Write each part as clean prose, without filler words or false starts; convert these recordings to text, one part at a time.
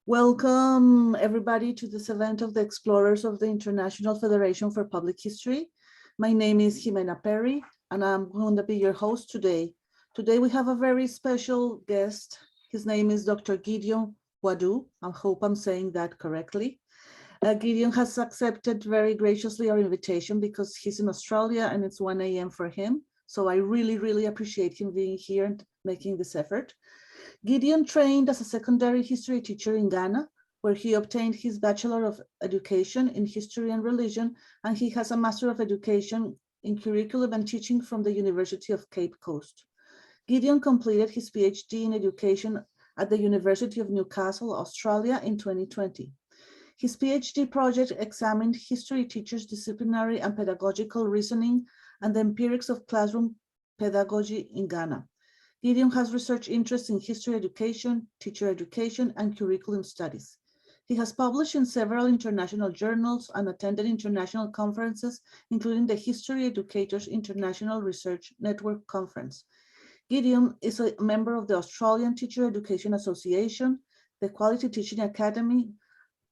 Welcome everybody to this event of the Explorers of the International Federation for Public History. My name is Jimena Perry and I'm going to be your host today. Today we have a very special guest. His name is Dr. Gideon Boadu. I hope I'm saying that correctly. Gideon has accepted very graciously our invitation because he's in Australia and it's 1 a.m. for him. So I really appreciate him being here and making this effort. Gideon trained as a secondary history teacher in Ghana, where he obtained his Bachelor of Education in History and Religion, and he has a Master of Education in Curriculum and Teaching from the University of Cape Coast. Gideon completed his PhD in Education at the University of Newcastle, Australia in 2020. His PhD project examined history teachers' disciplinary and pedagogical reasoning and the empirics of classroom pedagogy in Ghana. Gideon has research interests in history education, teacher education, and curriculum studies. He has published in several international journals and attended international conferences, including the History Educators International Research Network Conference. Gideon is a member of the Australian Teacher Education Association, the Quality Teaching Academy,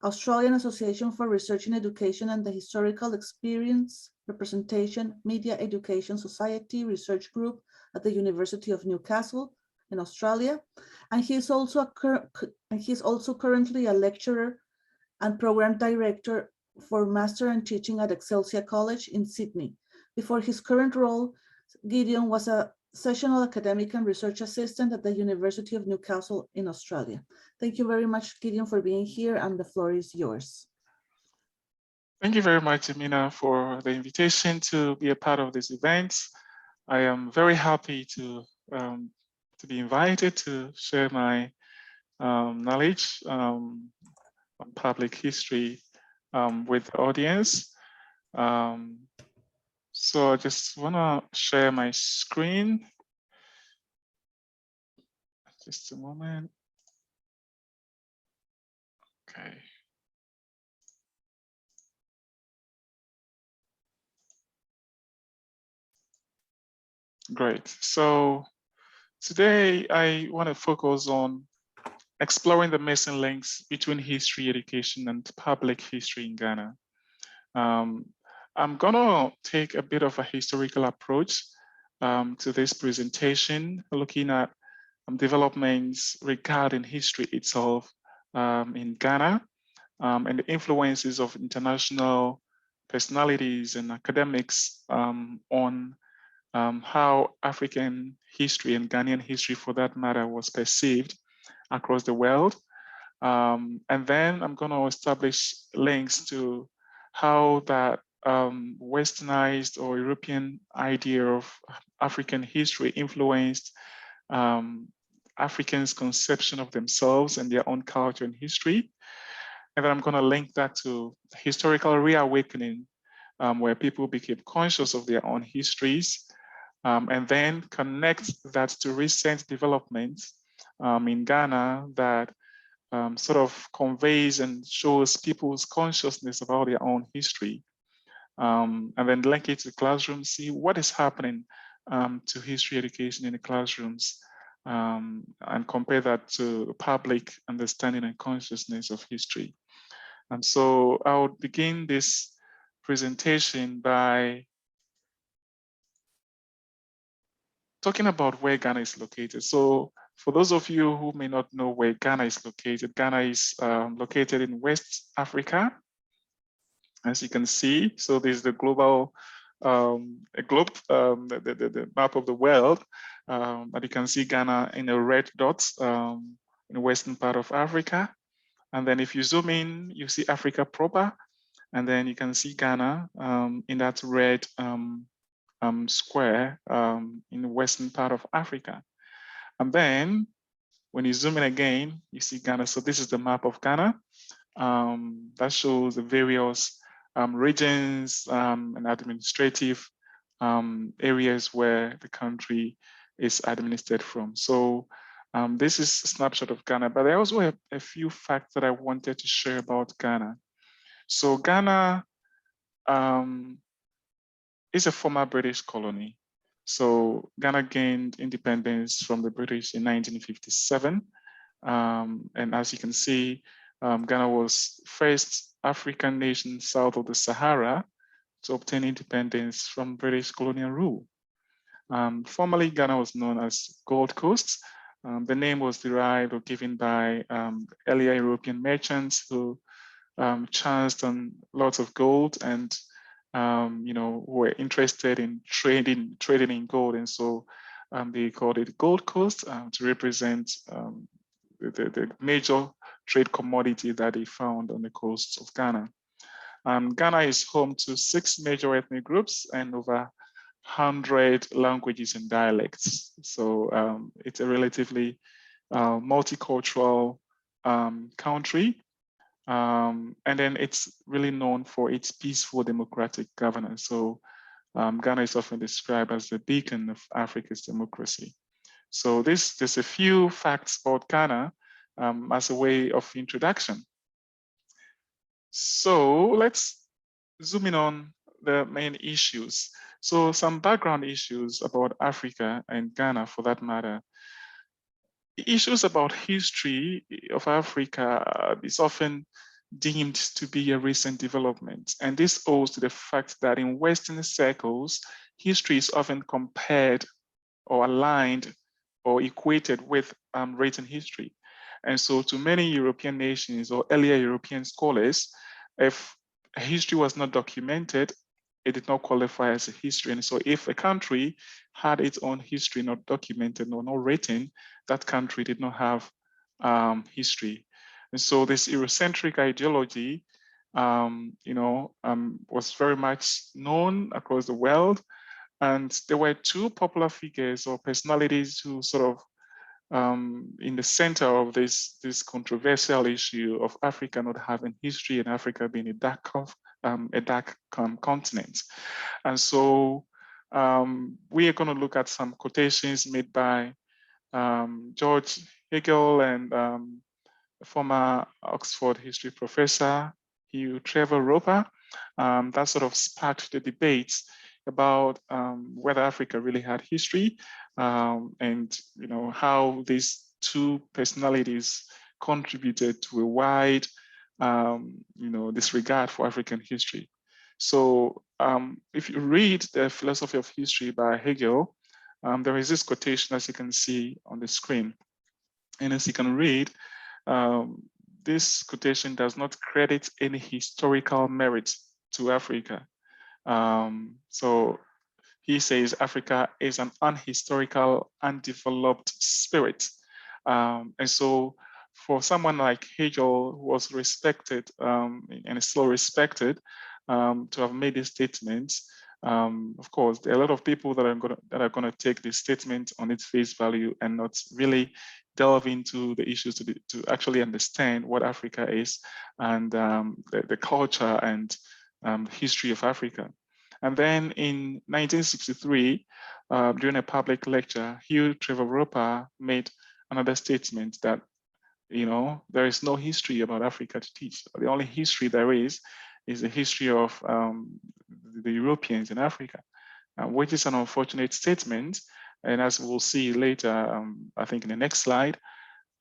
Australian Association for Research in Education, and the Historical Experience Representation Media Education Society Research Group at the University of Newcastle in Australia. And he is also currently a lecturer and program director for Master and Teaching at Excelsior College in Sydney. Before his current role, Gideon was a sessional academic and research assistant at the University of Newcastle in Australia. Thank you very much, Gideon, for being here, and the floor is yours. Thank you very much, Amina, for the invitation to be a part of this event. I am very happy to be invited to share my knowledge on public history with the audience. So I just want to share my screen. Just a moment. Okay. Great. So today I want to focus on exploring the missing links between history education and public history in Ghana. I'm gonna take a bit of a historical approach to this presentation, looking at developments regarding history itself in Ghana and the influences of international personalities and academics on how African history and Ghanaian history, for that matter, was perceived across the world. And then I'm going to establish links to how that westernized or European idea of African history influenced Africans' conception of themselves and their own culture and history. And then I'm going to link that to historical reawakening, where people became conscious of their own histories, and then connect that to recent developments in Ghana that sort of conveys and shows people's consciousness about their own history. And then link it to classrooms, see what is happening to history education in the classrooms, and compare that to public understanding and consciousness of history. And so I'll begin this presentation by talking about where Ghana is located. So for those of you who may not know where Ghana is located located in West Africa, as you can see. So this is the global the map of the world. But you can see Ghana in a red dot in the western part of Africa. And then if you zoom in, you see Africa proper. And then you can see Ghana in that red square in the western part of Africa. And then when you zoom in again, you see Ghana. So this is the map of Ghana that shows the various regions and administrative areas where the country is administered from. So this is a snapshot of Ghana, but I also have a few facts that I wanted to share about Ghana. So Ghana is a former British colony. So Ghana gained independence from the British in 1957. And as you can see, Ghana was first African nation south of the Sahara to obtain independence from British colonial rule. Formerly, Ghana was known as Gold Coast. The name was derived or given by earlier European merchants who chanced on lots of gold and were interested in trading in gold, and so they called it Gold Coast to represent the major trade commodity that they found on the coasts of Ghana. Ghana is home to 6 major ethnic groups and over 100 languages and dialects. So it's a relatively multicultural country. And then it's really known for its peaceful democratic governance. So Ghana is often described as the beacon of Africa's democracy. So there's a few facts about Ghana as a way of introduction. So let's zoom in on the main issues. So some background issues about Africa and Ghana for that matter. Issues about history of Africa is often deemed to be a recent development. And this owes to the fact that in Western circles, history is often compared or aligned or equated with written history. And so to many European nations or earlier European scholars, if history was not documented, it did not qualify as a history. And so if a country had its own history not documented or not written, that country did not have history. And so this Eurocentric ideology was very much known across the world. And there were 2 popular figures or personalities who sort of in the center of this controversial issue of Africa not having history and Africa being a dark continent. And so we are going to look at some quotations made by George Hegel and former Oxford history professor Hugh Trevor Roper. That sort of sparked the debates about whether Africa really had history and how these 2 personalities contributed to a wide disregard for African history. So if you read the philosophy of history by Hegel, there is this quotation, as you can see on the screen. And as you can read, this quotation does not credit any historical merit to Africa. So he says Africa is an unhistorical, undeveloped spirit. And so for someone like Hegel, who was respected and is still respected, to have made this statement, of course, there are a lot of people that are going to take this statement on its face value and not really delve into the issues to actually understand what Africa is and the culture and history of Africa. And then in 1963, during a public lecture, Hugh Trevor Roper made another statement that, there is no history about Africa to teach. The only history there is the history of the Europeans in Africa, which is an unfortunate statement. And as we'll see later, I think in the next slide,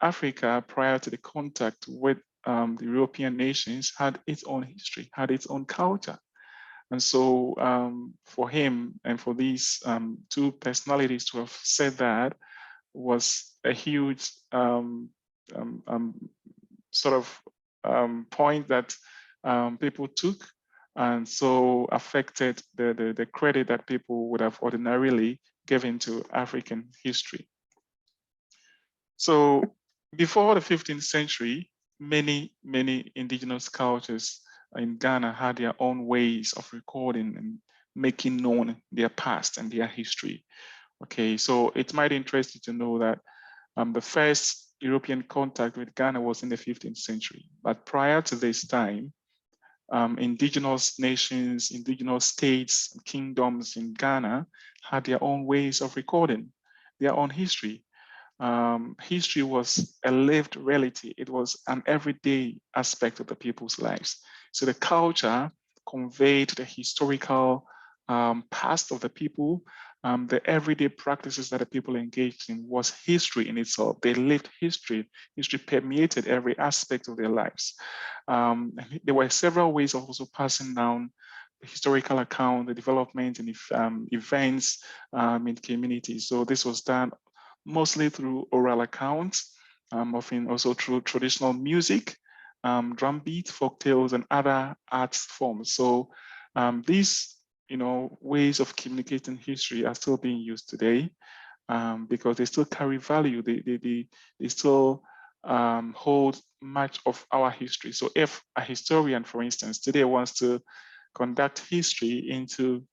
Africa, prior to the contact with the European nations, had its own history, had its own culture. And so for him and for these 2 personalities to have said that was a huge sort of point that people took, and so affected the credit that people would have ordinarily given to African history. So before the 15th century, many indigenous cultures in Ghana had their own ways of recording and making known their past and their history. Okay, so it might interest you to know that the first European contact with Ghana was in the 15th century. But prior to this time, indigenous nations, indigenous states, kingdoms in Ghana had their own ways of recording their own history. History was a lived reality. It was an everyday aspect of the people's lives. So the culture conveyed the historical past of the people, the everyday practices that the people engaged in was history in itself. They lived history. History permeated every aspect of their lives. And there were several ways of also passing down the historical account, the development and events in communities. So this was done mostly through oral accounts, often also through traditional music, drum beat, folk tales, and other art forms. So these ways of communicating history are still being used today because they still carry value. They still hold much of our history. So if a historian, for instance, today wants to conduct history into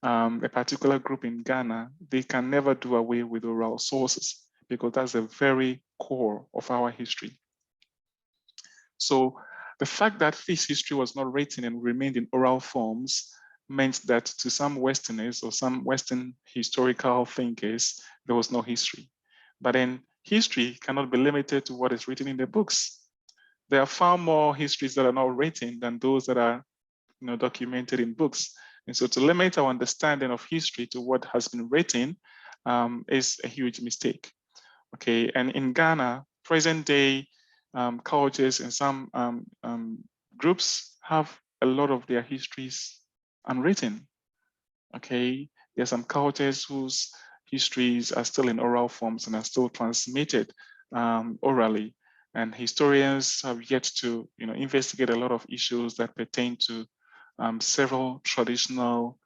a particular group in Ghana, they can never do away with oral sources because that's the very core of our history. So the fact that this history was not written and remained in oral forms meant that to some Westerners or some Western historical thinkers, there was no history. But then history cannot be limited to what is written in the books. There are far more histories that are not written than those that are documented in books. And so to limit our understanding of history to what has been written is a huge mistake. Okay, and in Ghana, present day cultures and some groups have a lot of their histories unwritten. Okay, there are some cultures whose histories are still in oral forms and are still transmitted orally. And historians have yet to investigate a lot of issues that pertain to several traditional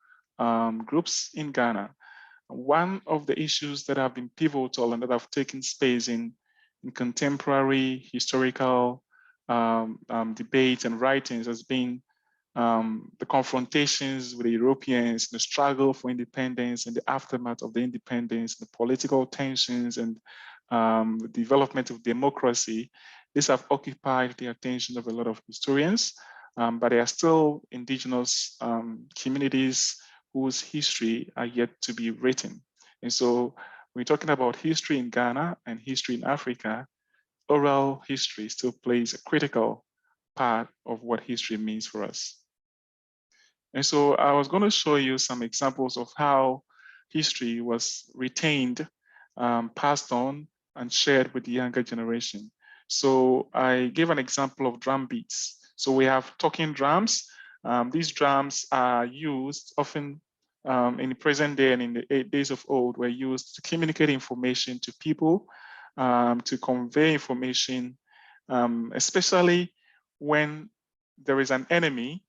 groups in Ghana. One of the issues that have been pivotal and that have taken space in contemporary historical debates and writings has been the confrontations with the Europeans, the struggle for independence and the aftermath of the independence, the political tensions and the development of democracy. These have occupied the attention of a lot of historians, but there are still indigenous communities whose history are yet to be written. And so we're talking about history in Ghana and history in Africa. Oral history still plays a critical part of what history means for us. And so I was going to show you some examples of how history was retained, passed on, and shared with the younger generation. So I gave an example of drum beats. So we have talking drums. These drums are used often in the present day and in the days of old, were used to communicate information to people, to convey information, especially when there is an enemy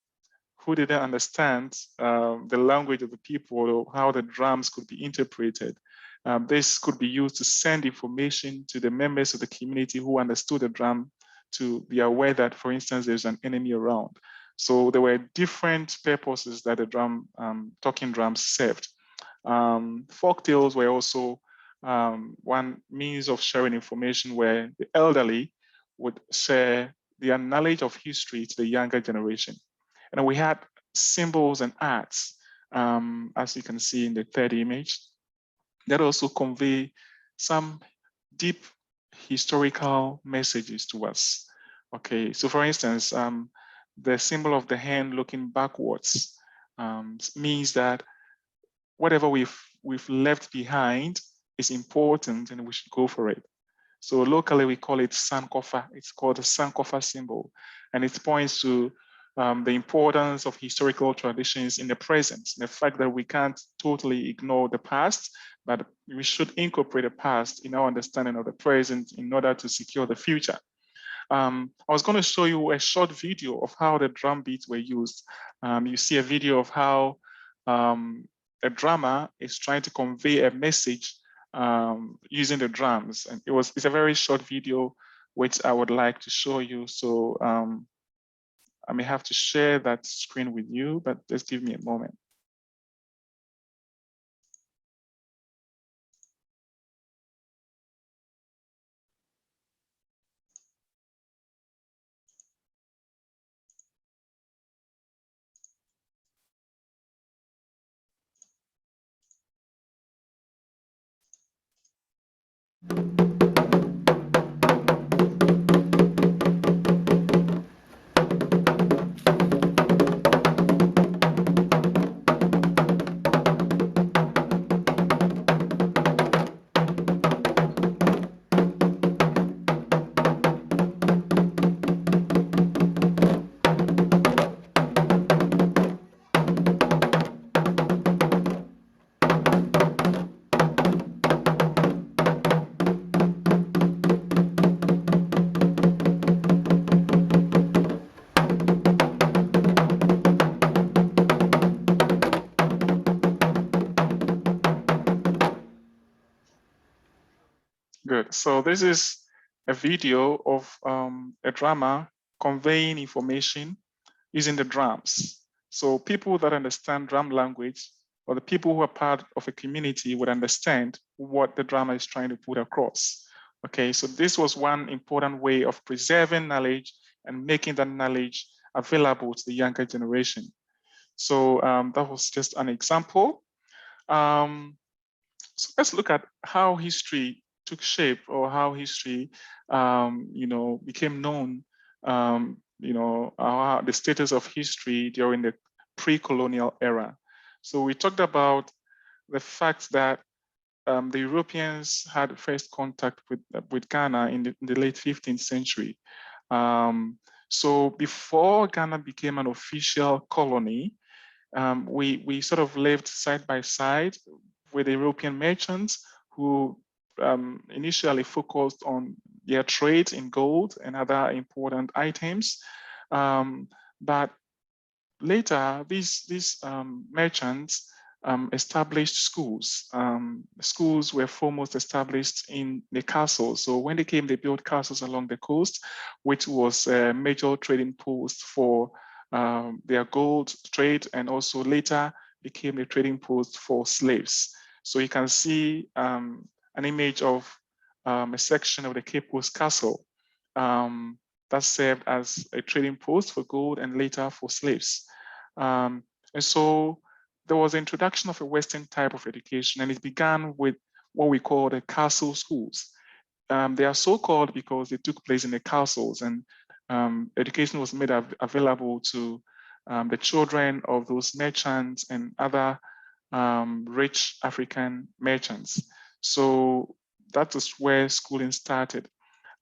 who didn't understand the language of the people or how the drums could be interpreted. This could be used to send information to the members of the community who understood the drum to be aware that, for instance, there's an enemy around. So there were different purposes that the talking drums served. Folk tales were also one means of sharing information where the elderly would share their knowledge of history to the younger generation. And we had symbols and arts, as you can see in the third image, that also convey some deep historical messages to us. Okay, so for instance, the symbol of the hand looking backwards means that whatever we've left behind is important and we should go for it. So locally we call it Sankofa. It's called the Sankofa symbol, and it points to the importance of historical traditions in the present, the fact that we can't totally ignore the past, but we should incorporate the past in our understanding of the present in order to secure the future. I was going to show you a short video of how the drum beats were used. You see a video of how a drummer is trying to convey a message using the drums. And it's a very short video, which I would like to show you. So I may have to share that screen with you, but just give me a moment. So this is a video of a drama conveying information using the drums. So people that understand drum language, or the people who are part of a community, would understand what the drama is trying to put across. Okay, so this was one important way of preserving knowledge and making that knowledge available to the younger generation. So that was just an example. So let's look at how history took shape, or how history, became known. The status of history during the pre-colonial era. So we talked about the fact that the Europeans had first contact with Ghana in the late 15th century. So before Ghana became an official colony, we sort of lived side by side with European merchants who initially focused on their trade in gold and other important items. But later, these merchants established schools. Schools were foremost established in the castles. So when they came, they built castles along the coast, which was a major trading post for their gold trade, and also later became a trading post for slaves. So you can see an image of a section of the Cape Coast Castle that served as a trading post for gold and later for slaves. And so there was the introduction of a Western type of education, and it began with what we call the castle schools. They are so called because they took place in the castles, and education was made available to the children of those merchants and other rich African merchants. So that is where schooling started.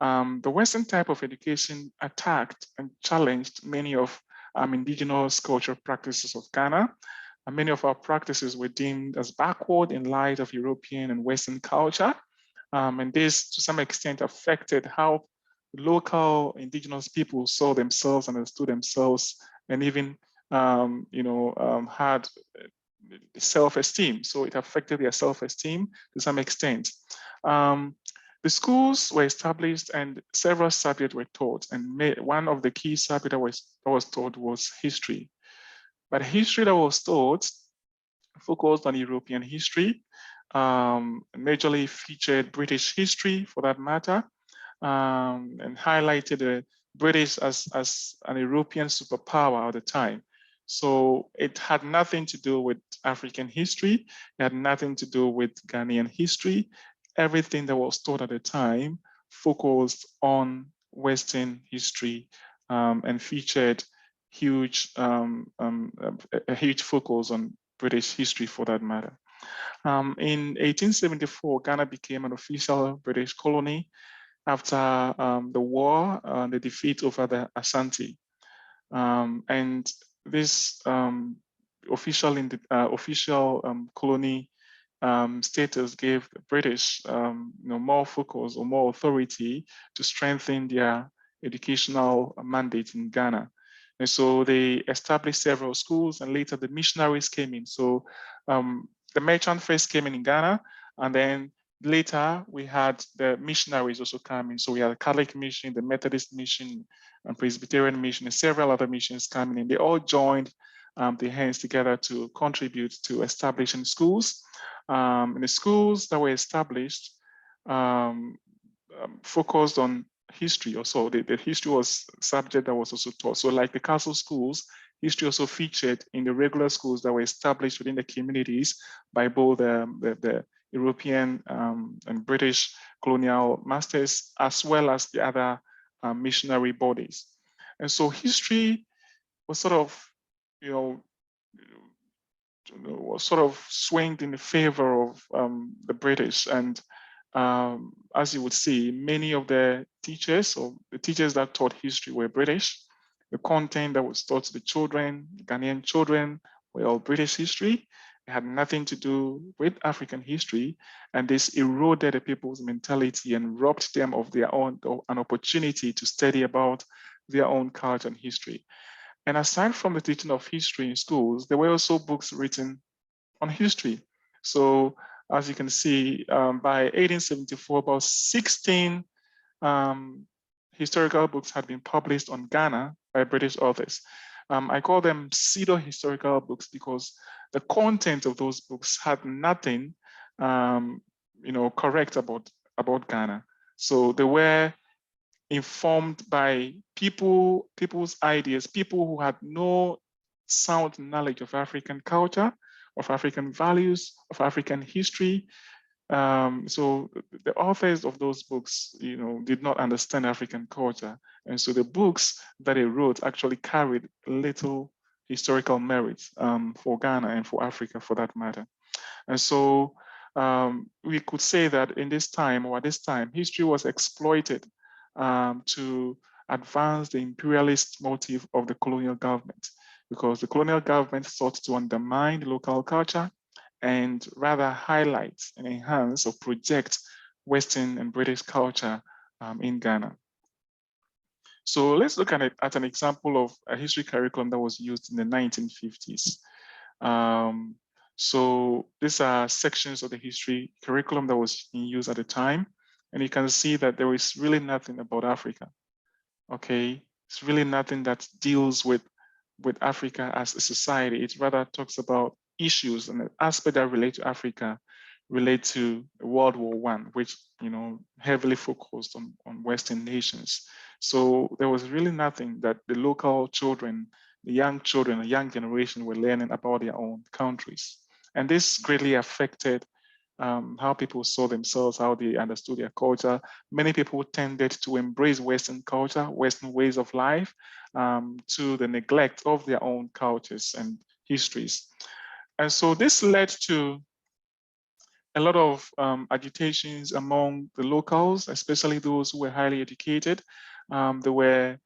The Western type of education attacked and challenged many of indigenous cultural practices of Ghana. And many of our practices were deemed as backward in light of European and Western culture. And this, to some extent, affected how local indigenous people saw themselves, understood themselves, and even had self-esteem. So it affected their self-esteem to some extent. The schools were established and several subjects were taught. And one of the key subjects that was taught was history. But history that was taught focused on European history, majorly featured British history for that matter, and highlighted the British as an European superpower at the time. So it had nothing to do with African history. It had nothing to do with Ghanaian history. Everything that was taught at the time focused on Western history and featured a huge focus on British history for that matter. In 1874, Ghana became an official British colony after the war, the defeat over the Ashanti. And this official colony status gave the British more focus or more authority to strengthen their educational mandate in Ghana. And so they established several schools, and later the missionaries came in. So the merchant first came in Ghana, and then later we had the missionaries also coming. So we had the Catholic mission, the Methodist mission, and Presbyterian mission, and several other missions coming in. They all joined their hands together to contribute to establishing schools. And the schools that were established focused on history also. The history was subject that was also taught. So like the castle schools, history also featured in the regular schools that were established within the communities by both the European and British colonial masters, as well as the other missionary bodies. And so history was sort of, was sort of swinged in favor of the British. And as you would see, many of the teachers or the teachers that taught history were British. The content that was taught to the children, Ghanaian children, were all British history. It had nothing to do with African history. And this eroded the people's mentality and robbed them of their own, an opportunity to study about their own culture and history. And aside from the teaching of history in schools, there were also books written on history. So as you can see, by 1874, about 16 historical books had been published on Ghana by British authors. I call them pseudo-historical books because the content of those books had nothing, correct about Ghana. So they were informed by people's ideas, people who had no sound knowledge of African culture, of African values, of African history. So the authors of those books, did not understand African culture. And so the books that they wrote actually carried little historical merit for Ghana and for Africa for that matter. And so we could say that in this time, or at this time, history was exploited to advance the imperialist motive of the colonial government, because the colonial government sought to undermine the local culture and rather highlight and enhance or project Western and British culture in Ghana. So let's look at an example of a history curriculum that was used in the 1950s. So these are sections of the history curriculum that was in use at the time. And you can see that there is really nothing about Africa. Okay, it's really nothing that deals with Africa as a society. It rather talks about issues and aspects that relate to Africa, relate to World War I, which heavily focused on Western nations. So there was really nothing that the local children, the young generation were learning about their own countries. And this greatly affected how people saw themselves, how they understood their culture. Many people tended to embrace Western culture, Western ways of life, to the neglect of their own cultures and histories. And so this led to a lot of agitations among the locals, especially those who were highly educated. There were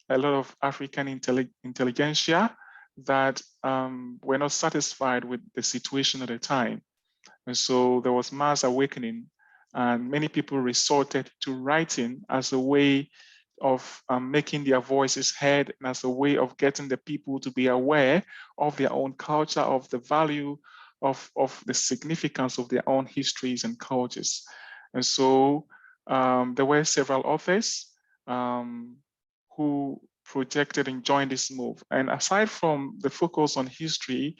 a lot of African intelligentsia that were not satisfied with the situation at the time. And so there was mass awakening, and many people resorted to writing as a way of making their voices heard and as a way of getting the people to be aware of their own culture, of the value of the significance of their own histories and cultures. And so there were several authors who projected and joined this move. And aside from the focus on history,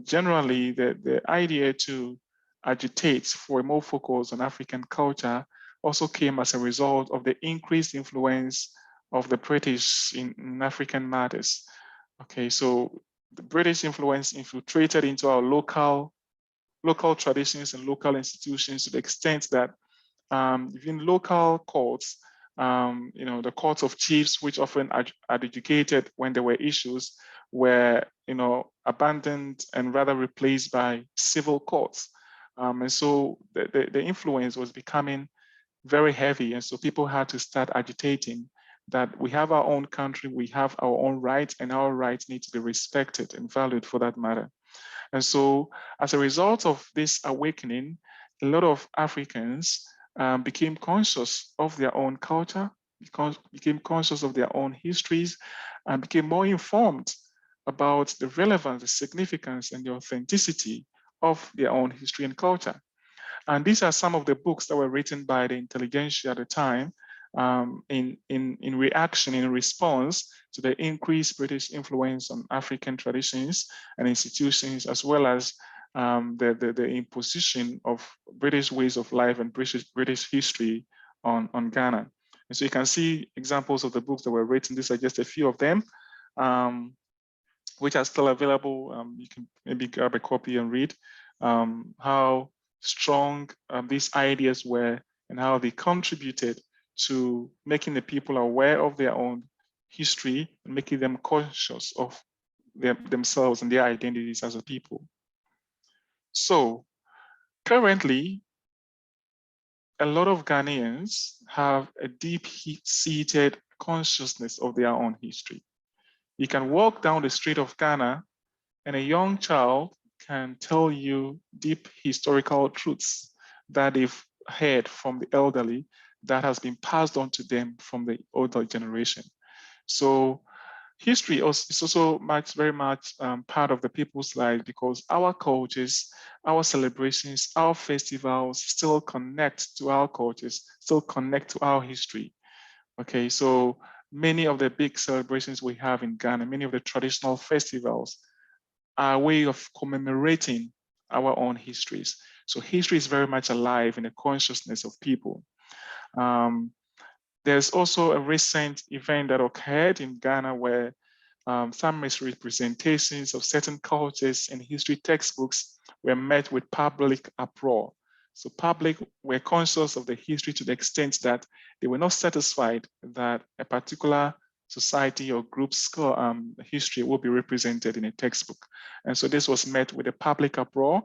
generally the idea to agitate for a more focus on African culture also came as a result of the increased influence of the British in African matters. Okay, so the British influence infiltrated into our local traditions and local institutions to the extent that even local courts, the courts of chiefs, which often are educated when there were issues, were abandoned and rather replaced by civil courts. And so the influence was becoming very heavy. And so people had to start agitating that we have our own country, we have our own rights, and our rights need to be respected and valued for that matter. And so as a result of this awakening, a lot of Africans became conscious of their own culture, became conscious of their own histories, and became more informed about the relevance, the significance, and the authenticity of their own history and culture. And these are some of the books that were written by the intelligentsia at the time in reaction, in response to the increased British influence on African traditions and institutions, as well as the imposition of British ways of life and British history on Ghana. And so you can see examples of the books that were written. These are just a few of them, which are still available. You can maybe grab a copy and read how strong these ideas were and how they contributed to making the people aware of their own history and making them conscious of themselves and their identities as a people. So currently, a lot of Ghanaians have a deep-seated consciousness of their own history. You can walk down the street of Ghana and a young child can tell you deep historical truths that they've heard from the elderly that has been passed on to them from the older generation. So History is also very much part of the people's life, because our cultures, our celebrations, our festivals still connect to our cultures, still connect to our history. Okay, so many of the big celebrations we have in Ghana, many of the traditional festivals are a way of commemorating our own histories. So history is very much alive in the consciousness of people. There's also a recent event that occurred in Ghana where some misrepresentations of certain cultures in history textbooks were met with public uproar. So public were conscious of the history to the extent that they were not satisfied that a particular society or group's history will be represented in a textbook. And so this was met with a public uproar.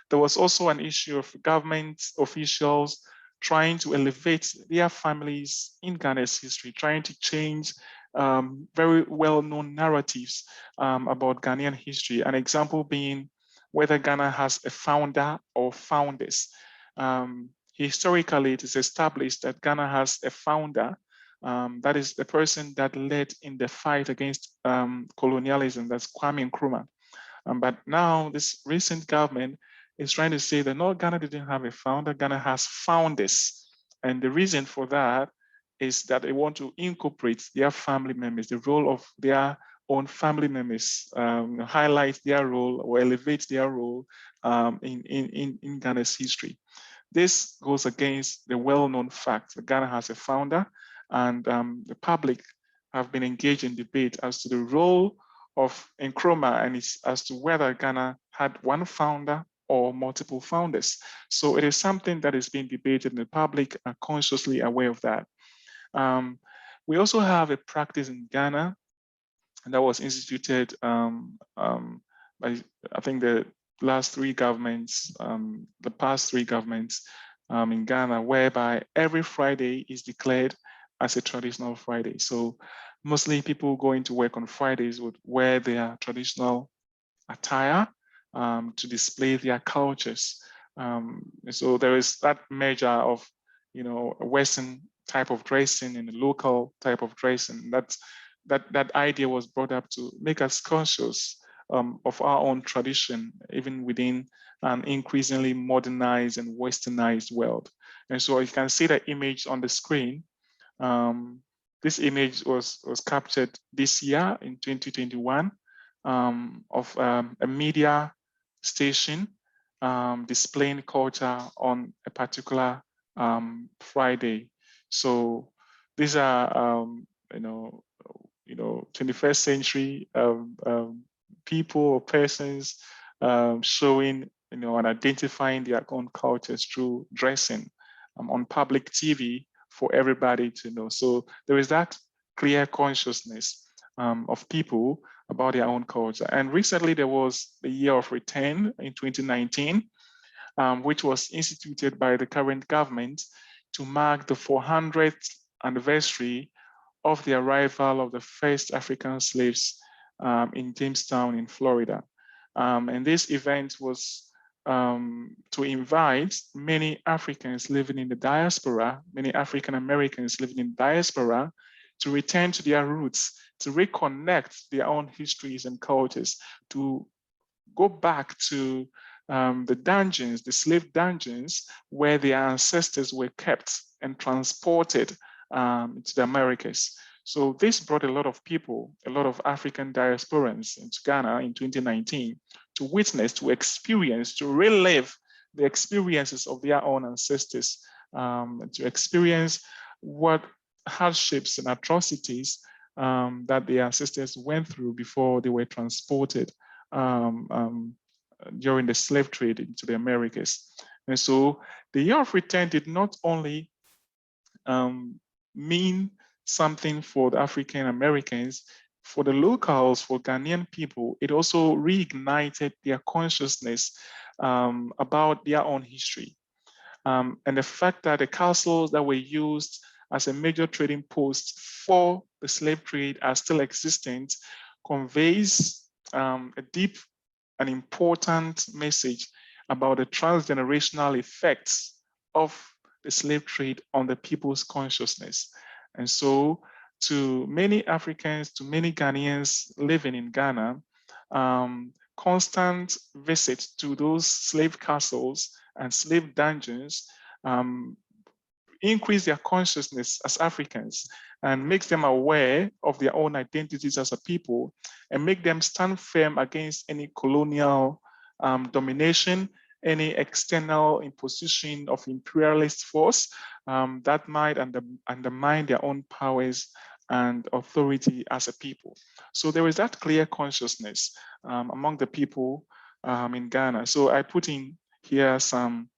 There was also an issue of government officials trying to elevate their families in Ghana's history, trying to change very well-known narratives about Ghanaian history. An example being whether Ghana has a founder or founders. Historically, it is established that Ghana has a founder, that is the person that led in the fight against colonialism, that's Kwame Nkrumah. But now this recent government is trying to say that no, Ghana didn't have a founder, Ghana has founders. And the reason for that is that they want to incorporate their family members, the role of their own family members, highlight their role or elevate their role in Ghana's history. This goes against the well-known fact that Ghana has a founder, and the public have been engaged in debate as to the role of Nkrumah and as to whether Ghana had one founder or multiple founders. So it is something that is being debated, and the public are consciously aware of that. We also have a practice in Ghana that was instituted by, I think, the past three governments in Ghana, whereby every Friday is declared as a traditional Friday. So mostly people going to work on Fridays would wear their traditional attire to display their cultures. So there is that measure of, a Western type of dressing and a local type of dressing. That idea was brought up to make us conscious of our own tradition, even within an increasingly modernized and westernized world. And so you can see the image on the screen. This image was captured this year in 2021 of a media station displaying culture on a particular Friday. So these are, 21st century people or persons showing, and identifying their own cultures through dressing on public TV for everybody to know. So there is that clear consciousness of people about their own culture. And recently there was the Year of Return in 2019, which was instituted by the current government to mark the 400th anniversary of the arrival of the first African slaves in Jamestown in Florida. And this event was to invite many Africans living in the diaspora, many African Americans living in diaspora, to return to their roots, to reconnect their own histories and cultures, to go back to the dungeons, the slave dungeons, where their ancestors were kept and transported to the Americas. So this brought a lot of people, a lot of African diasporans into Ghana in 2019 to witness, to experience, to relive the experiences of their own ancestors, to experience what hardships and atrocities that the ancestors went through before they were transported during the slave trade into the Americas. And so the Year of Return did not only mean something for the African Americans, for the locals, for Ghanaian people, it also reignited their consciousness about their own history. And the fact that the castles that were used as a major trading post for the slave trade are still existent conveys a deep and important message about the transgenerational effects of the slave trade on the people's consciousness. And so to many Africans, to many Ghanaians living in Ghana, constant visits to those slave castles and slave dungeons increase their consciousness as Africans and makes them aware of their own identities as a people and make them stand firm against any colonial domination, any external imposition of imperialist force that might undermine their own powers and authority as a people. So there is that clear consciousness among the people in Ghana. So I put in here some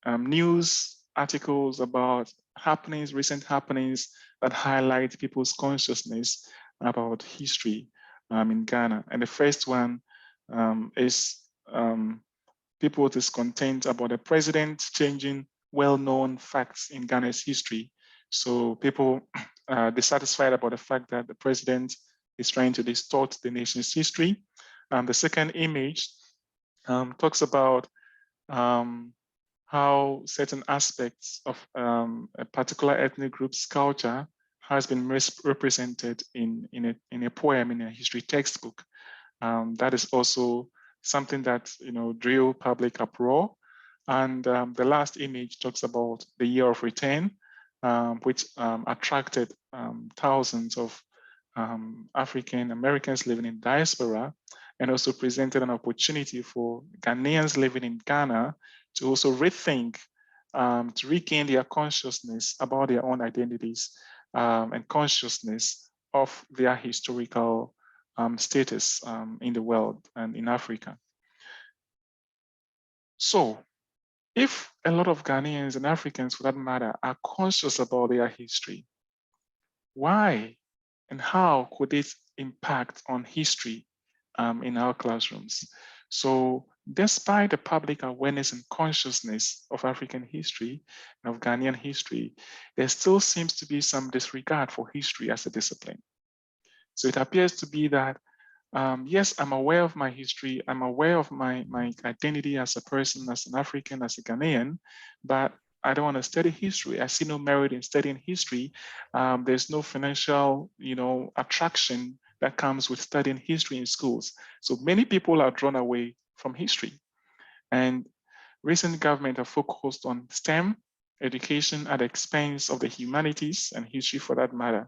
news articles about happenings, recent happenings that highlight people's consciousness about history in Ghana. And the first one is people discontent about the president changing well-known facts in Ghana's history. So people are dissatisfied about the fact that the president is trying to distort the nation's history. The second image talks about how certain aspects of a particular ethnic group's culture has been misrepresented in a poem, in a history textbook. That is also something that drew public uproar. And the last image talks about the year of return, which attracted thousands of African Americans living in diaspora, and also presented an opportunity for Ghanaians living in Ghana to also rethink, to regain their consciousness about their own identities and consciousness of their historical status in the world and in Africa. So if a lot of Ghanaians and Africans for that matter are conscious about their history, why and how could it impact on history in our classrooms? So despite the public awareness and consciousness of African history and of Ghanaian history, there still seems to be some disregard for history as a discipline. So it appears to be that, yes, I'm aware of my history, I'm aware of my identity as a person, as an African, as a Ghanaian, but I don't want to study history. I see no merit in studying history. There's no financial, attraction that comes with studying history in schools. So many people are drawn away from history. And recent government have focused on STEM education at the expense of the humanities and history for that matter.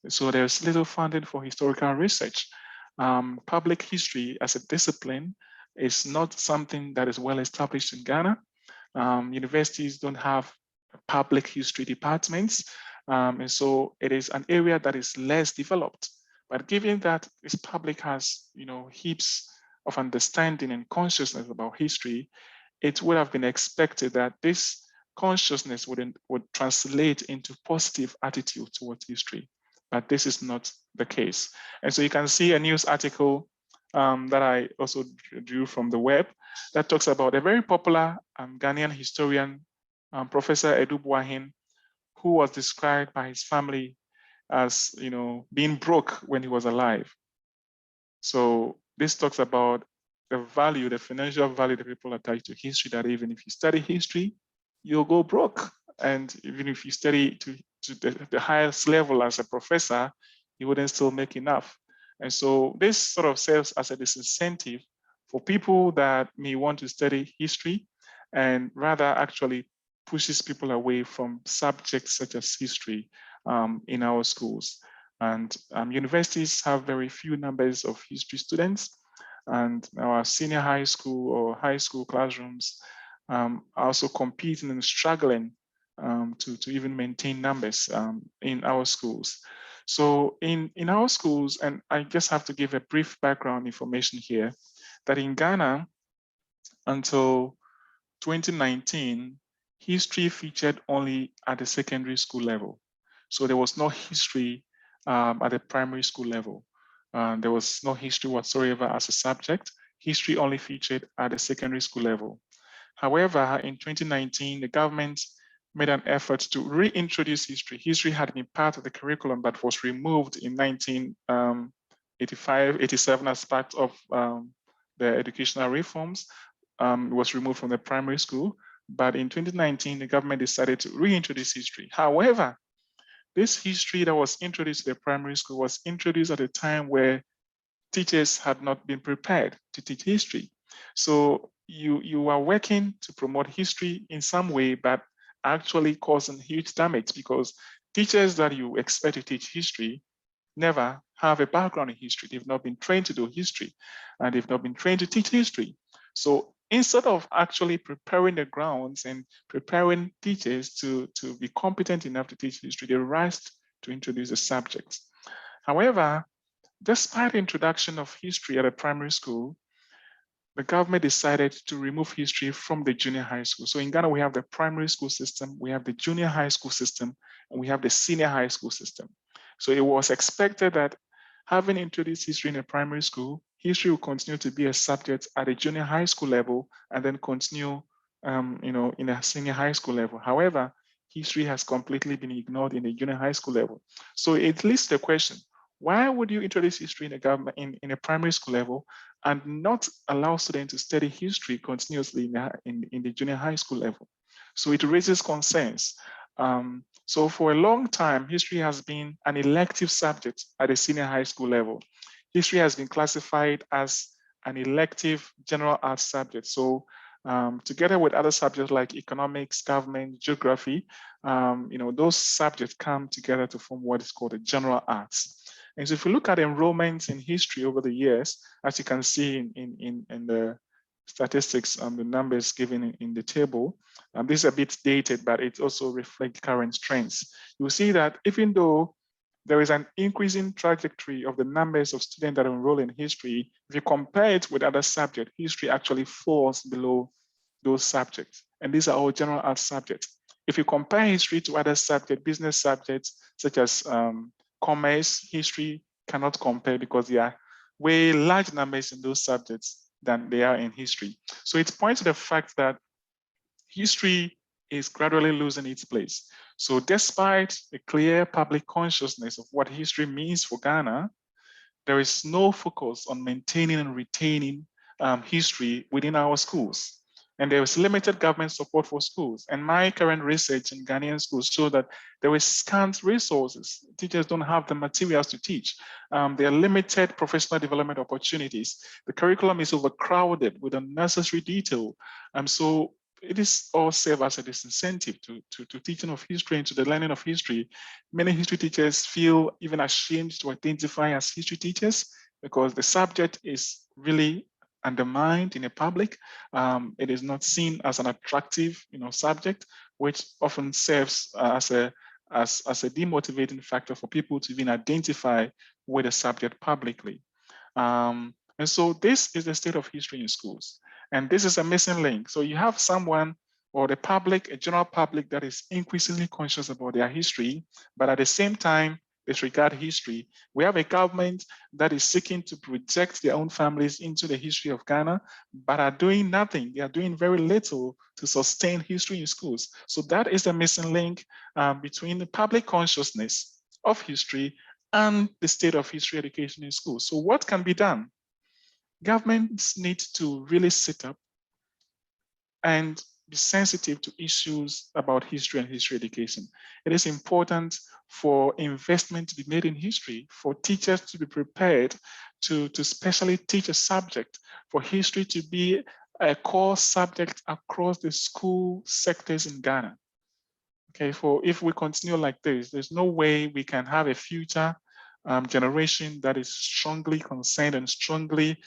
So there's little funding for historical research. Public history as a discipline is not something that is well established in Ghana. Universities don't have public history departments. And so it is an area that is less developed. But given that this public has, heaps of understanding and consciousness about history, it would have been expected that this consciousness would translate into positive attitude towards history. But this is not the case. And so you can see a news article that I also drew from the web that talks about a very popular Ghanaian historian, Professor Edu Boahin, who was described by his family as being broke when he was alive. So this talks about the value, the financial value that people attach to history, that even if you study history, you'll go broke. And even if you study to the highest level as a professor, you wouldn't still make enough. And so this sort of serves as a disincentive for people that may want to study history, and rather actually pushes people away from subjects such as history in our schools. And universities have very few numbers of history students, and our senior high school or high school classrooms are also competing and struggling to even maintain numbers in our schools. So in our schools, and I just have to give a brief background information here, that in Ghana, until 2019, history featured only at the secondary school level. So there was no history at the primary school level. There was no history whatsoever as a subject. History only featured at the secondary school level. However, in 2019, the government made an effort to reintroduce history. History had been part of the curriculum but was removed in 1985, 87 as part of the educational reforms. It was removed from the primary school. But in 2019, the government decided to reintroduce history. However, this history that was introduced to the primary school was introduced at a time where teachers had not been prepared to teach history. So you are working to promote history in some way, but actually causing huge damage because teachers that you expect to teach history never have a background in history. They've not been trained to do history, and they've not been trained to teach history. So instead of actually preparing the grounds and preparing teachers to be competent enough to teach history, they rushed to introduce the subject. However, despite the introduction of history at a primary school, the government decided to remove history from the junior high school. So in Ghana, we have the primary school system, we have the junior high school system, and we have the senior high school system. So it was expected that having introduced history in a primary school, history will continue to be a subject at a junior high school level and then continue in a senior high school level. However, history has completely been ignored in the junior high school level. So it leads to the question, why would you introduce history in a government in a primary school level and not allow students to study history continuously in the junior high school level? So it raises concerns. So for a long time, history has been an elective subject at the senior high school level. History has been classified as an elective general arts subject. So together with other subjects like economics, government, geography, those subjects come together to form what is called the general arts. And so if you look at enrollments in history over the years, as you can see in the statistics, the numbers given in the table, this is a bit dated, but it also reflects current trends. You'll see that even though there is an increasing trajectory of the numbers of students that enroll in history, if you compare it with other subjects, history actually falls below those subjects. And these are all general arts subjects. If you compare history to other subjects, business subjects, such as commerce, history cannot compare because there are way large numbers in those subjects than they are in history. So it points to the fact that history is gradually losing its place. So despite a clear public consciousness of what history means for Ghana, there is no focus on maintaining and retaining history within our schools. And there is limited government support for schools. And my current research in Ghanaian schools show that there is scant resources. Teachers don't have the materials to teach. There are limited professional development opportunities. The curriculum is overcrowded with unnecessary detail. So it is all serve as a disincentive to teaching of history and to the learning of history. Many history teachers feel even ashamed to identify as history teachers because the subject is really undermined in the public. It is not seen as an attractive, subject, which often serves as a demotivating factor for people to even identify with the subject publicly. And so this is the state of history in schools. And this is a missing link. So you have someone or the public, a general public that is increasingly conscious about their history, but at the same time, disregard history. We have a government that is seeking to project their own families into the history of Ghana, but are doing nothing. They are doing very little to sustain history in schools. So that is the missing link between the public consciousness of history and the state of history education in schools. So what can be done? Governments need to really sit up and be sensitive to issues about history and history education. It is important for investment to be made in history, for teachers to be prepared to specially teach a subject, for history to be a core subject across the school sectors in Ghana. Okay, if we continue like this, there's no way we can have a future generation that is strongly concerned and strongly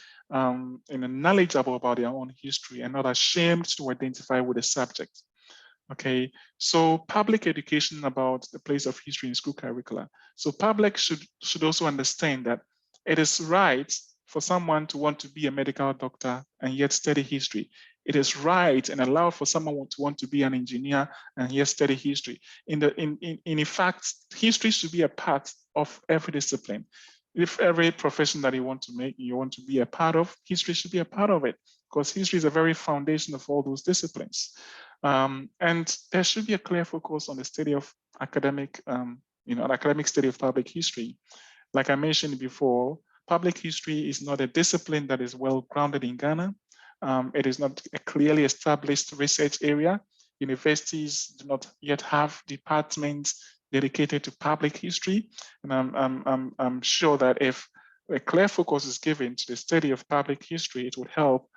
knowledgeable about their own history and not ashamed to identify with the subject. Okay, so public education about the place of history in school curricula. So public should also understand that it is right for someone to want to be a medical doctor and yet study history. It is right and allowed for someone to want to be an engineer and yet study history. In fact, history should be a part of every discipline. If every profession that you want to be a part of, history should be a part of it, because history is a very foundation of all those disciplines. And there should be a clear focus on the study of academic, an academic study of public history. Like I mentioned before, public history is not a discipline that is well grounded in Ghana. It is not a clearly established research area. Universities do not yet have departments dedicated to public history. And I'm sure that if a clear focus is given to the study of public history, it would help,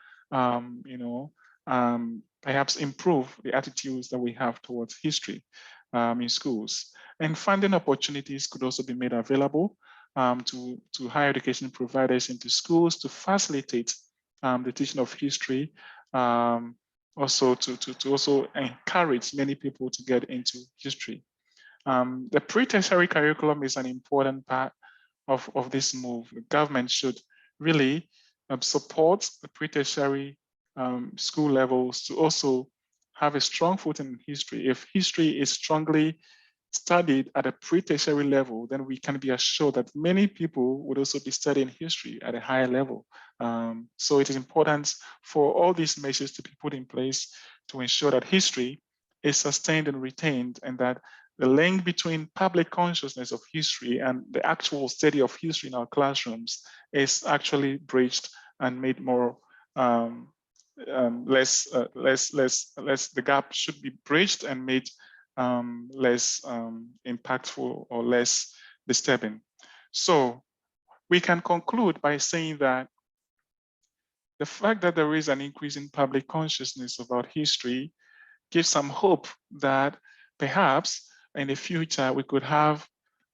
perhaps improve the attitudes that we have towards history in schools. And funding opportunities could also be made available to higher education providers into schools to facilitate the teaching of history, also to also encourage many people to get into history. The pre-tertiary curriculum is an important part of this move. The government should really support the pre-tertiary school levels to also have a strong footing in history. If history is strongly studied at a pre-tertiary level, then we can be assured that many people would also be studying history at a higher level. So it is important for all these measures to be put in place to ensure that history is sustained and retained, and that the link between public consciousness of history and the actual study of history in our classrooms is actually bridged and made more the gap should be bridged and made less impactful or less disturbing. So we can conclude by saying that the fact that there is an increase in public consciousness about history gives some hope that perhaps in the future we could have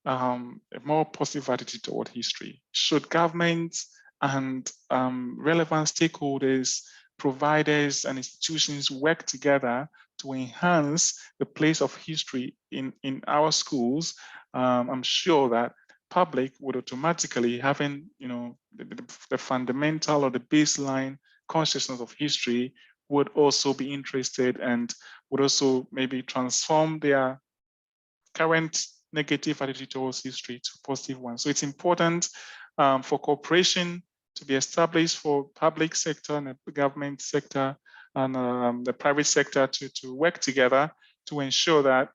a more positive attitude toward history. Should governments and relevant stakeholders, providers and institutions work together to enhance the place of history in our schools, I'm sure that public would automatically having, the fundamental or the baseline consciousness of history would also be interested and would also maybe transform their current negative attitude towards history to positive one. So it's important for cooperation to be established for public sector and the government sector and the private sector to work together to ensure that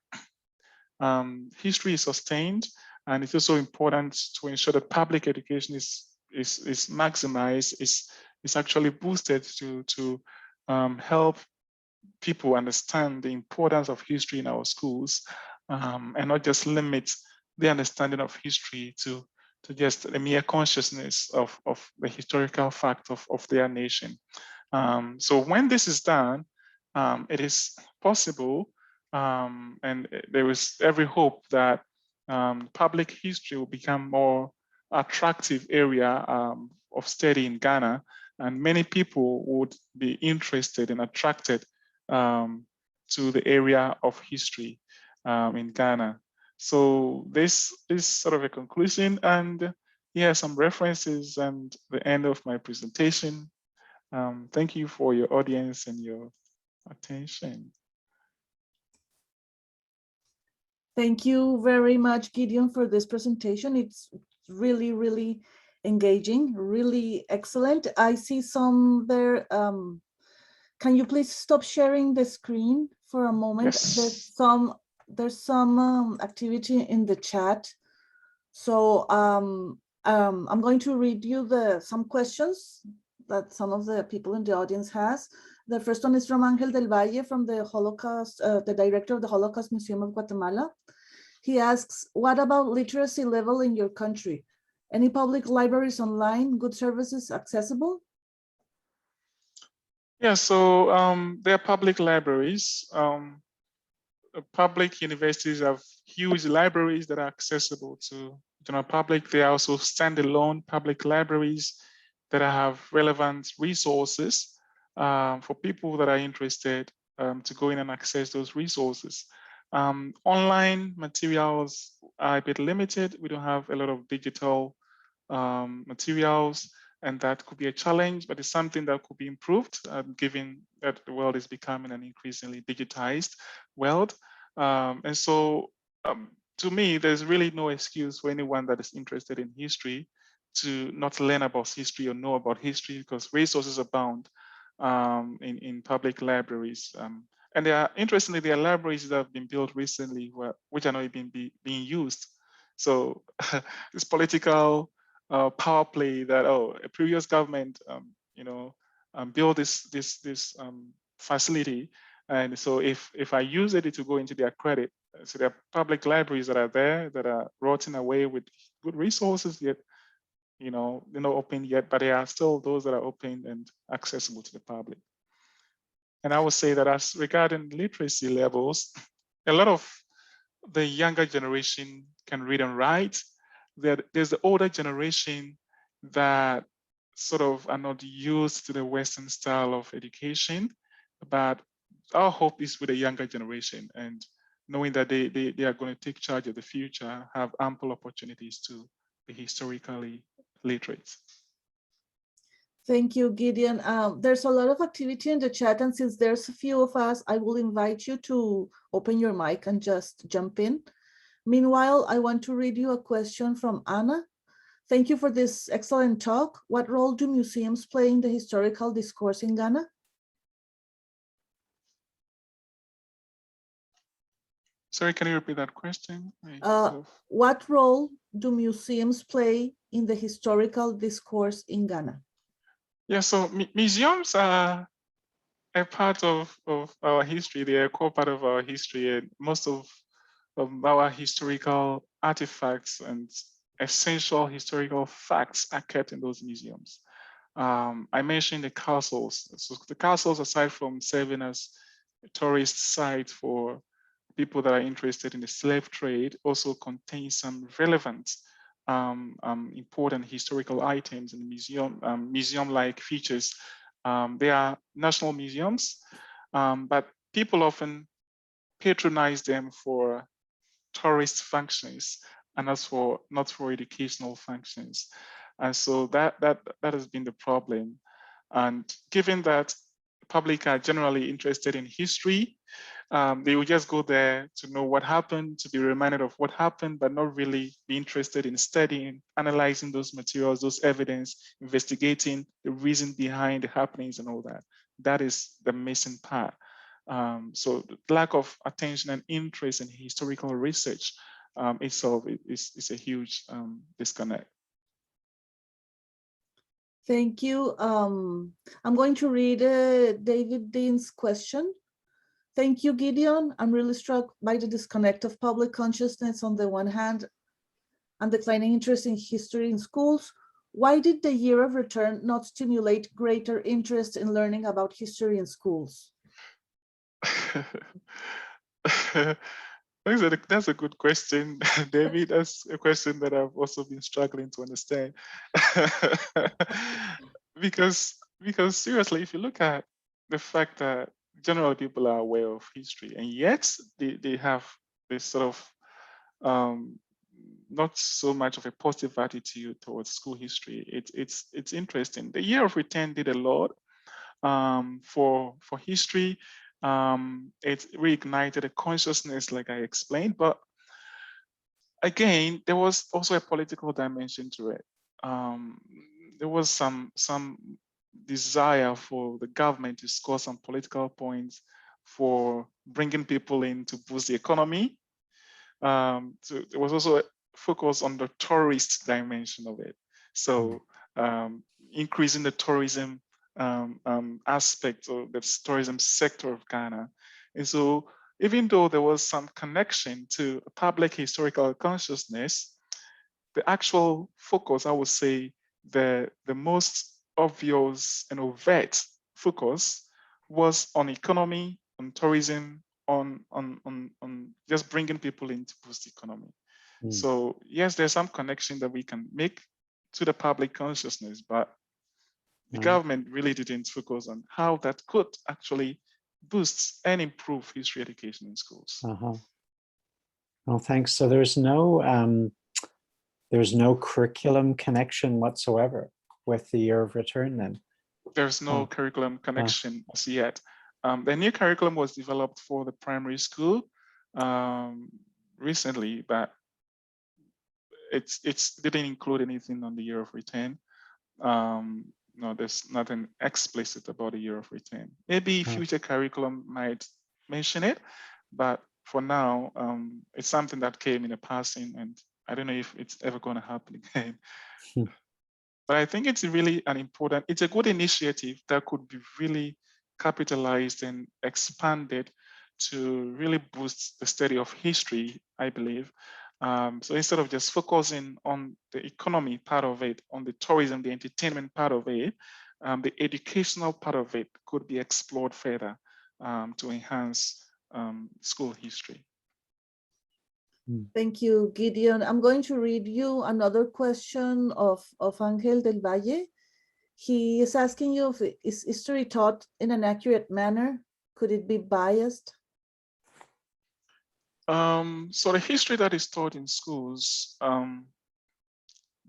history is sustained. And it's also important to ensure that public education is maximized, is actually boosted to help people understand the importance of history in our schools, and not just limit the understanding of history to just a mere consciousness of the historical fact of their nation. So when this is done, it is possible, and there is every hope that public history will become more attractive area of study in Ghana, and many people would be interested and attracted to the area of history in Ghana. So this is sort of a conclusion, and here are some references and the end of my presentation. Thank you for your audience and your attention. Thank you very much, Gideon, for this presentation. It's really, really engaging, really excellent. I see some there. Can you please stop sharing the screen for a moment? Yes. There's some activity in the chat. So I'm going to read you some questions that some of the people in the audience has. The first one is from Ángel del Valle, from the Holocaust, the director of the Holocaust Museum of Guatemala. He asks, what about literacy level in your country? Any public libraries online, good services accessible? Yeah, so there are public libraries. Public universities have huge libraries that are accessible to general public. There are also standalone public libraries that have relevant resources for people that are interested to go in and access those resources. Online materials are a bit limited. We don't have a lot of digital materials, and that could be a challenge, but it's something that could be improved given that the world is becoming an increasingly digitized world. And so to me, there's really no excuse for anyone that is interested in history to not learn about history or know about history, because resources abound in public libraries. And interestingly, there are libraries that have been built recently which are not being used. So this political power play that, a previous government, built this facility, and so if I use it to go into their credit, So there are public libraries that are there that are rotting away with good resources, yet they're not open yet, but there are still those that are open and accessible to the public. And I would say that as regarding literacy levels, a lot of the younger generation can read and write. There's the older generation that sort of are not used to the Western style of education, but our hope is with the younger generation and knowing that they are going to take charge of the future, have ample opportunities to be historically literate. Thank you, Gideon. There's a lot of activity in the chat, and since there's a few of us, I will invite you to open your mic and just jump in. Meanwhile, I want to read you a question from Anna. Thank you for this excellent talk. What role do museums play in the historical discourse in Ghana? Sorry, can you repeat that question? What role do museums play in the historical discourse in Ghana? Yeah, so museums are a part of our history. They are a core part of our history, and most of our historical artifacts and essential historical facts are kept in those museums. I mentioned the castles. So the castles, aside from serving as a tourist site for people that are interested in the slave trade, also contain some relevant important historical items in the museum, museum-like features. They are national museums, but people often patronize them for tourist functions and not for educational functions. And so that has been the problem. And given that the public are generally interested in history, they will just go there to know what happened, to be reminded of what happened, but not really be interested in studying, analyzing those materials, those evidence, investigating the reason behind the happenings and all that. That is the missing part. So the lack of attention and interest in historical research itself is a huge disconnect. Thank you. I'm going to read David Dean's question. Thank you, Gideon. I'm really struck by the disconnect of public consciousness on the one hand and declining interest in history in schools. Why did the year of return not stimulate greater interest in learning about history in schools? That's a good question, David. That's a question that I've also been struggling to understand. because seriously, if you look at the fact that generally people are aware of history, and yet they have this sort of not so much of a positive attitude towards school history. It's interesting. The year of return did a lot for history. It reignited a consciousness, like I explained, but again, there was also a political dimension to it. There was some desire for the government to score some political points for bringing people in to boost the economy. So there was also a focus on the tourist dimension of it. So increasing the tourism aspect of the tourism sector of Ghana. And so even though there was some connection to public historical consciousness, the actual focus, I would say, the most obvious and overt focus was on economy, on tourism, on just bringing people in to boost the economy. So yes, there's some connection that we can make to the public consciousness, but the government really didn't focus on how that could actually boost and improve history education in schools. Well, thanks. So there's no curriculum connection whatsoever with the year of return then? There's no curriculum connection as yet. The new curriculum was developed for the primary school recently, but it didn't include anything on the year of return. No, there's nothing explicit about the year of return. Maybe future curriculum might mention it, but for now, it's something that came in a passing, and I don't know if it's ever going to happen again. But I think it's really it's a good initiative that could be really capitalized and expanded to really boost the study of history, I believe. So instead of just focusing on the economy part of it, on the tourism, the entertainment part of it, the educational part of it could be explored further to enhance school history. Thank you, Gideon. I'm going to read you another question of Angel del Valle. He is asking you if is history taught in an accurate manner? Could it be biased? So the history that is taught in schools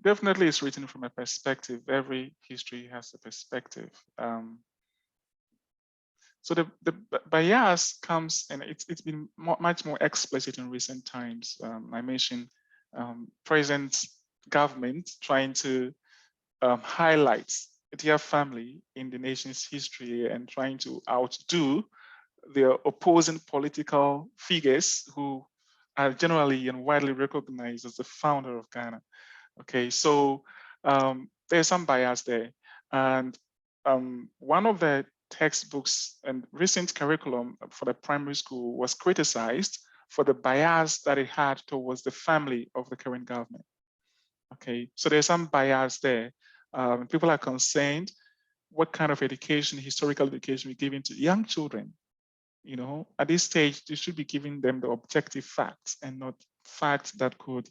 definitely is written from a perspective. Every history has a perspective. So the bias comes, and it's been much more explicit in recent times. I mentioned present government trying to highlight their family in the nation's history and trying to outdo their opposing political figures who are generally and widely recognized as the founder of Ghana. Okay, so there's some bias there. And one of the textbooks and recent curriculum for the primary school was criticized for the bias that it had towards the family of the current government. Okay, so there's some bias there. People are concerned what kind of education, historical education, we're giving to young children. You know, at this stage, you should be giving them the objective facts and not facts that could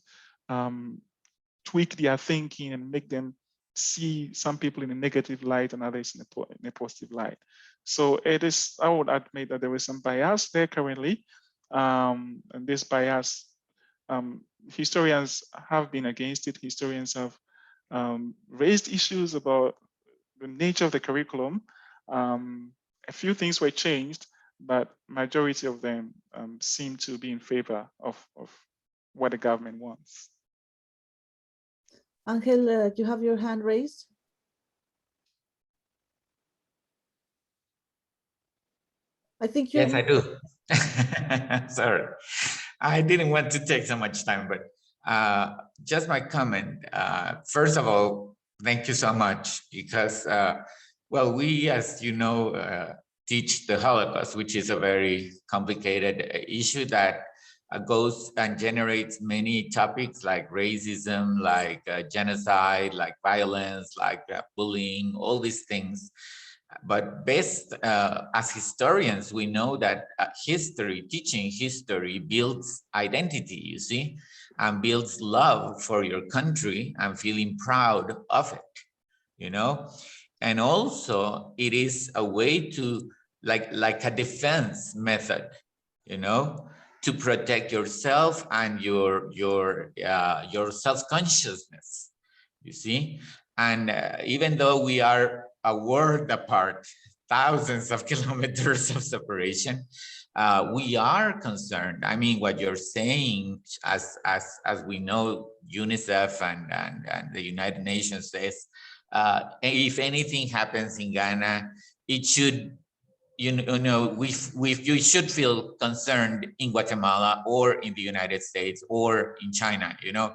tweak their thinking and make them see some people in a negative light and others in a positive light. So it is, I would admit that there is some bias there currently. And this bias, historians have been against it. Historians have raised issues about the nature of the curriculum. A few things were changed, but majority of them seem to be in favor of what the government wants. Angel, you have your hand raised. I think you. Yes, I do. Sorry, I didn't want to take so much time, but just my comment. First of all, thank you so much because, well, we, as you know, teach the Holocaust, which is a very complicated issue that goes and generates many topics like racism, like genocide, like violence, like bullying, all these things. But best as historians, we know that history, teaching history builds identity, you see, and builds love for your country and feeling proud of it, you know. And also it is a way to like a defense method, you know, to protect yourself and your self-consciousness, you see. And even though we are a world apart, thousands of kilometers of separation, we are concerned. I mean, what you're saying, as we know, UNICEF and the United Nations says, if anything happens in Ghana, it should, you should feel concerned in Guatemala or in the United States or in China. You know,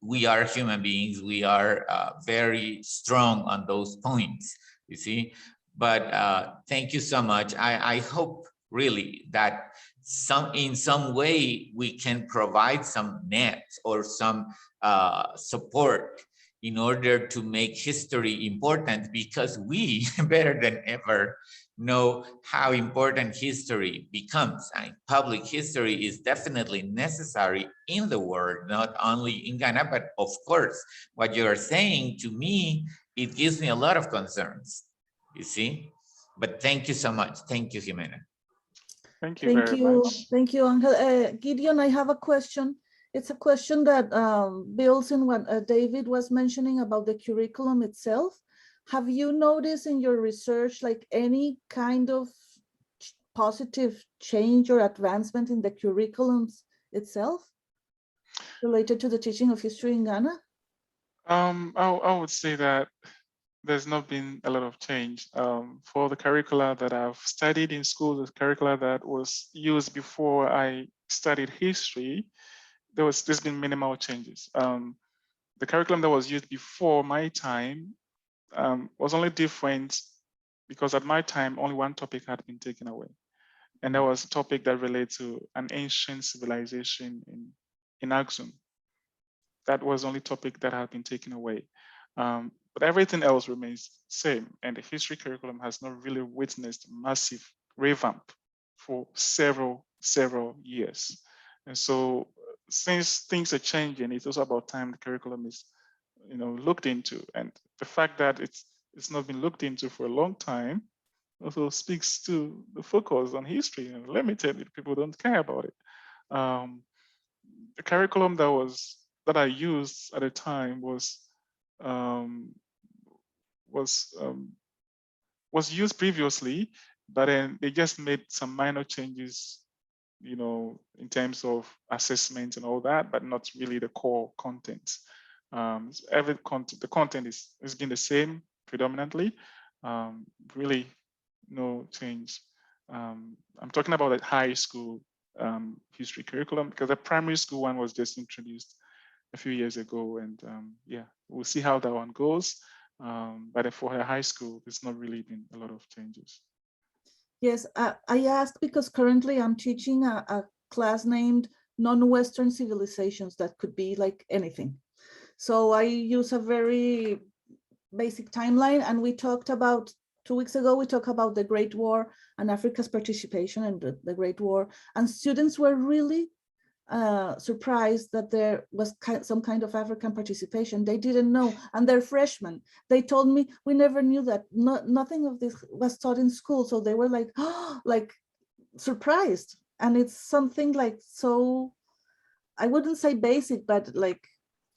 we are human beings. We are very strong on those points, you see. But thank you so much. I hope really that in some way we can provide some nets or some support in order to make history important, because we better than ever know how important history becomes. And public history is definitely necessary in the world, not only in Ghana, but of course, what you are saying to me, it gives me a lot of concerns, you see. But thank you so much. Thank you, Jimena. Thank you very much. Thank you, Angel. Gideon, I have a question. It's a question that builds in what David was mentioning about the curriculum itself. Have you noticed in your research like any kind of positive change or advancement in the curriculums itself related to the teaching of history in Ghana? I would say that there's not been a lot of change. For the curricula that I've studied in school, the curricula that was used before I studied history, there's been minimal changes. The curriculum that was used before my time was only different because at my time, only one topic had been taken away. And that was a topic that related to an ancient civilization in Aksum. That was the only topic that had been taken away. But everything else remains the same. And the history curriculum has not really witnessed massive revamp for several years. And so since things are changing, it's also about time the curriculum is, looked into. And the fact that it's not been looked into for a long time also speaks to the focus on history. And let me tell you, people don't care about it. The curriculum that I used at the time was used previously, but then they just made some minor changes, in terms of assessment and all that, but not really the core content. The content is been the same predominantly. Really no change. I'm talking about the high school history curriculum, because the primary school one was just introduced a few years ago, and yeah, we'll see how that one goes. But for her high school, there's not really been a lot of changes. Yes, I asked because currently I'm teaching a class named Non-Western Civilizations that could be like anything. So I use a very basic timeline, and we talked about 2 weeks ago, we talked about the Great War and Africa's participation in the Great War, and students were really surprised that there was some kind of African participation. They didn't know, and they're freshmen. They told me, we never knew that. Nothing of this was taught in school. So they were like, oh, like surprised. And it's something like, so I wouldn't say basic, but like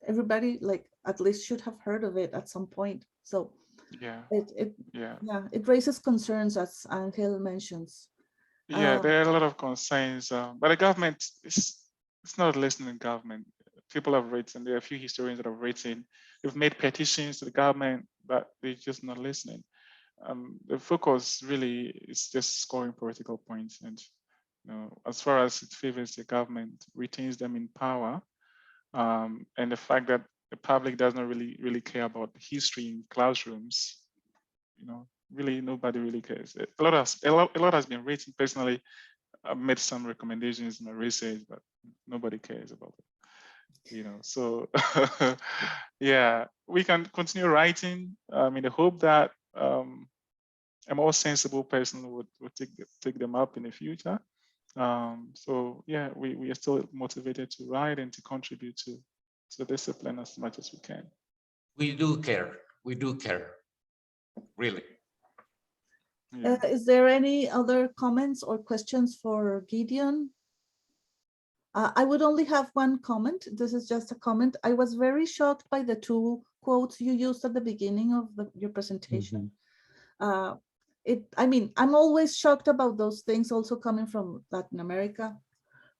everybody like at least should have heard of it at some point. So yeah, it raises concerns, as Angel mentions. Yeah, there are a lot of concerns, but the government it's not a listening government. People have written, there are a few historians that have written, they've made petitions to the government, but they're just not listening. The focus really is just scoring political points, and as far as it favors the government, retains them in power, and the fact that the public does not really care about history in classrooms, really nobody really cares. A lot has been written. Personally, I've made some recommendations in my research, but nobody cares about it. So yeah, we can continue writing in the hope that a more sensible person would take them up in the future. So yeah, we are still motivated to write and to contribute to the discipline as much as we can. We do care. We do care. Really. Yeah. Is there any other comments or questions for Gideon? I would only have one comment. This is just a comment. I was very shocked by the 2 quotes you used at the beginning of your presentation. I'm always shocked about those things also coming from Latin America,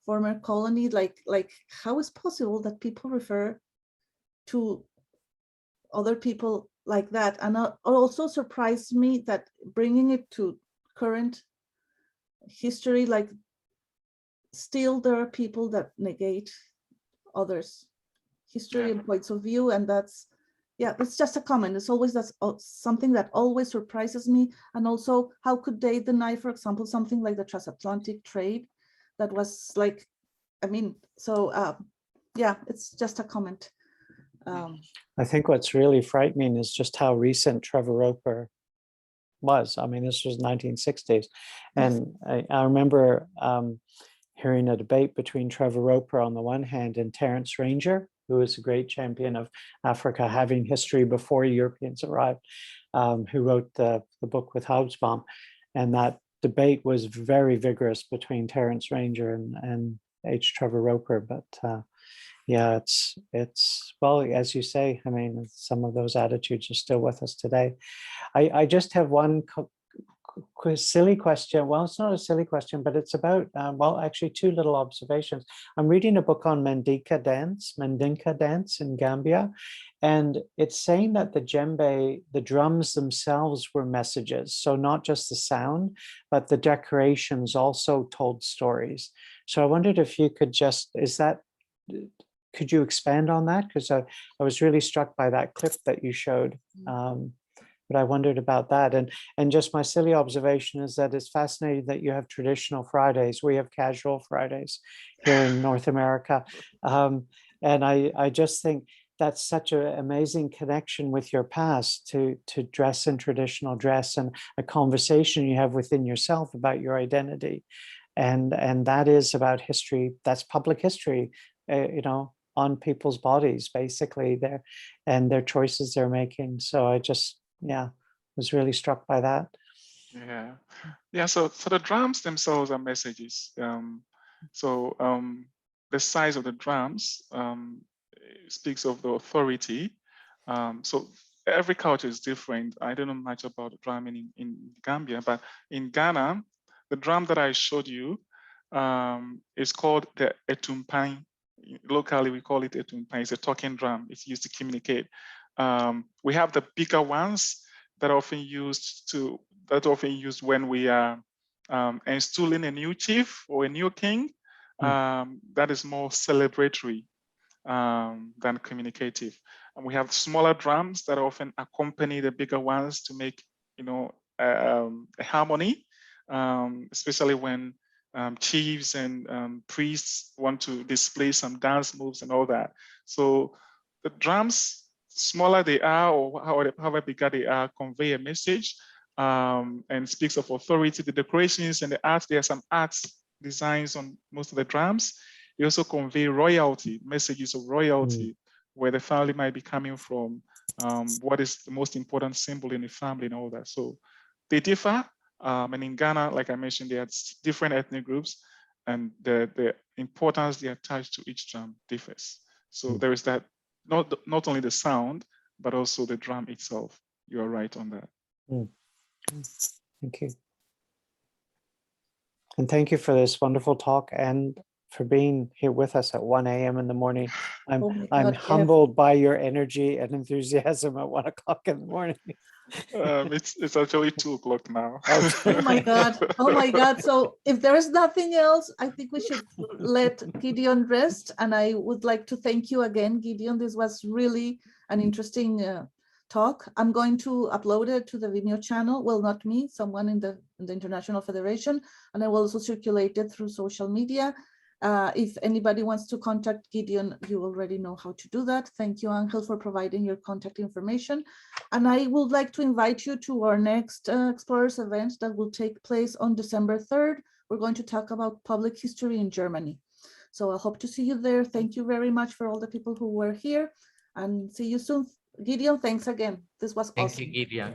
former colony, like how is possible that people refer to other people like that? And it also surprised me that bringing it to current history, like still there are people that negate others' history and points of view, and that's just a comment. It's always that's something that always surprises me. And also, how could they deny, for example, something like the transatlantic trade that was like, it's just a comment. I think what's really frightening is just how recent Trevor Roper was. I mean, this was 1960s. And I remember hearing a debate between Trevor Roper on the one hand and Terence Ranger, who is a great champion of Africa, having history before Europeans arrived, who wrote the book with Hobsbawm. And that debate was very vigorous between Terence Ranger and H. Trevor Roper. But yeah, it's well, as you say, I mean, some of those attitudes are still with us today. I just have one silly question. Well, it's not a silly question, but it's about, well, actually 2 little observations. I'm reading a book on Mandinka dance in Gambia, and it's saying that the djembe, the drums themselves were messages. So not just the sound, but the decorations also told stories. So I wondered if you could could you expand on that? Because I was really struck by that clip that you showed. but I wondered about that. And just my silly observation is that it's fascinating that you have traditional Fridays. We have casual Fridays here in North America. And I just think that's such an amazing connection with your past to dress in traditional dress, and a conversation you have within yourself about your identity. And that is about history. That's public history, you know, on people's bodies, basically, and their choices they're making. So I just, yeah, was really struck by that. Yeah. So the drums themselves are messages. The size of the drums speaks of the authority. So every culture is different. I don't know much about drumming in Gambia, but in Ghana, the drum that I showed you is called the etumpan. Locally, we call it etumpan. It's a talking drum. It's used to communicate. We have the bigger ones that are often used when we are installing a new chief or a new king. That is more celebratory than communicative. And we have smaller drums that often accompany the bigger ones to make, you know, a harmony, especially when chiefs and priests want to display some dance moves and all that. So the drums, smaller they are or however bigger they are, convey a message and speaks of authority. The decorations and the art, there are some arts designs on most of the drums. They also convey royalty, messages of royalty, where the family might be coming from, what is the most important symbol in the family and all that. So they differ. And in Ghana, like I mentioned, there are different ethnic groups, and the importance they attach to each drum differs. So there is that, not only the sound, but also the drum itself. You're right on that. Thank you. And thank you for this wonderful talk and for being here with us at 1 a.m. in the morning. I'm humbled by your energy and enthusiasm at 1 o'clock in the morning. It's actually 2 o'clock now. Oh my God. Oh my God. So if there is nothing else, I think we should let Gideon rest. And I would like to thank you again, Gideon. This was really an interesting talk. I'm going to upload it to the Vimeo channel. Well, not me, someone in the International Federation. And I will also circulate it through social media. If anybody wants to contact Gideon, you already know how to do that. Thank you, Angel, for providing your contact information. And I would like to invite you to our next Explorers event that will take place on December 3rd. We're going to talk about public history in Germany. So I hope to see you there. Thank you very much for all the people who were here, and see you soon. Gideon, thanks again. This was awesome. Thank you, Gideon.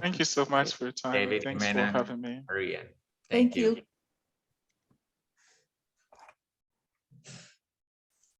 Thank you so much for your time. David, Thanks Jimena, for having me. Maria. Thank you.